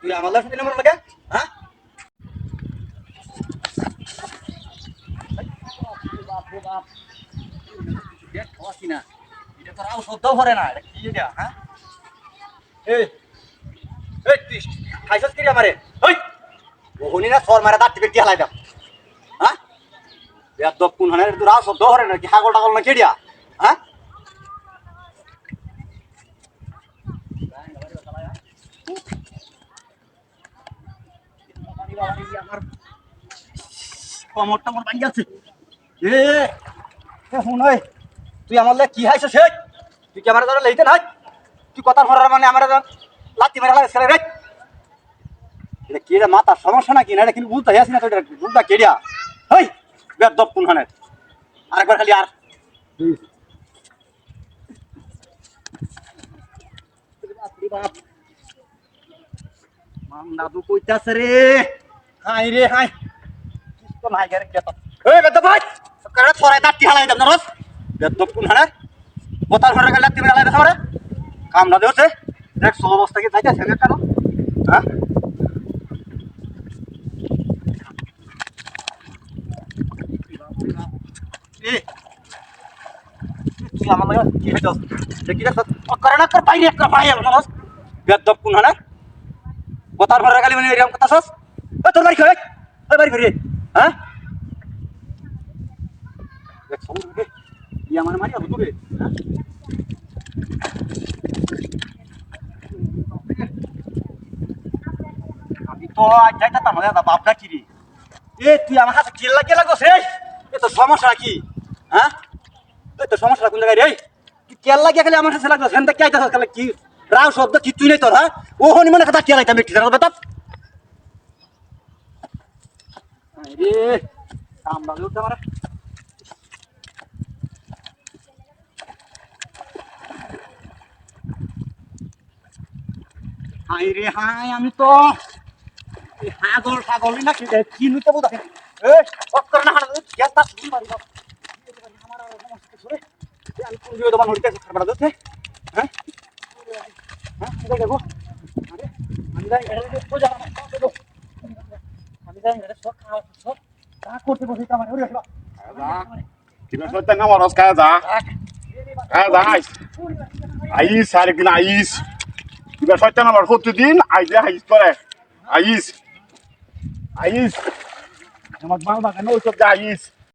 তুই আমার লাইফ দিলে লাগে হ্যাঁ না এটা তো রাও সদ্য ভরে না এটা কি এটা হ্যাঁ এই এই তুই খাইছস কি আমারে ওই ওহনি না সর মারা দাঁত টিপে কি হালাই দাও হ্যাঁ বেদব কোন হানে তুই রাও সদ্য ভরে না কি হাগল টাগল না কেডিয়া হ্যাঁ আমার কমরটা মোর ভাঙি আছে এ শুন ওই তুই আমার কি হাইছ সে তুই কি আমার ধরে লইতে না তুই কথা ধরার মানে আমার লাত্তি মেরে লাগে ছেলে রে এটা কি রে মাথার সমস্যা নাকি না এটা কিন্তু বুঝতে আসি না তো এটা বুঝটা কেডিয়া হেই বেদব কোন হানে আরেকবার খালি আর মাম দাদু কইতাছে রে হাই রে হাই তো নাই গেরে কে তো এই বেদব ভাই কারে ছড়াই দাঁতি হালাই দাম না রস বেদব কোন হানে বোতাল ভরে গেলে লাত্তি মেরে লাগে ধরে কাম না দেওছে দেখ সব অবস্থা কি যাইতা ছেলে কেন হ্যাঁ এ তুই আমার লাগে কি হইতো দেখি দেখ করে না কর বাইরে একটা ভাই আলো না বেদব কোন হানে বোতাল ভরে গেলে মানে এরকম কথা সস এ তোর বাড়ি খাই ওই বাড়ি ঘুরে হ্যাঁ দেখ সব রে ই আমার মারি আবু তোরে আমি তো আজ যাইতা তা মজা বাপটা কি রে এ তুই আমার কাছে কেলা কেলা গছ রে এ তো সমস্যা কি হ্যাঁ এই তো সমস্যা কোন জায়গায় রে তুই কেলা কে খালি আমার কাছে লাগছ সেনটা কি আইতাছ খালি কি রাও শব্দ কি তুই নাই তোর হ্যাঁ ও হনি মনে কথা কেলা আইতা মিটি জানো বেটা রে কাম লাগলো তো আমার হাই রে হাই আমি তো হাগল ছাগল না কি কিনুতে বোধ এ অক্কর না হানা গ্যাস তা শুন মারি আমার সমস্যা শুনে আমি কোন দিকে দোকান হইতে খাবার দতে হ্যাঁ হ্যাঁ দেখো আরে আমি যাই এর তো জানা না আমি যাই এর সব খাওয়া সব তা করতে বসে তো আমার ওরে যা কিনা সত্যি না মারস খায় যা আইস আইস আর কিনা আইস কিনা সত্যি না মার প্রতিদিন আইজে আইস করে আইস আইস আমার বাবা কেন ওই সব আইস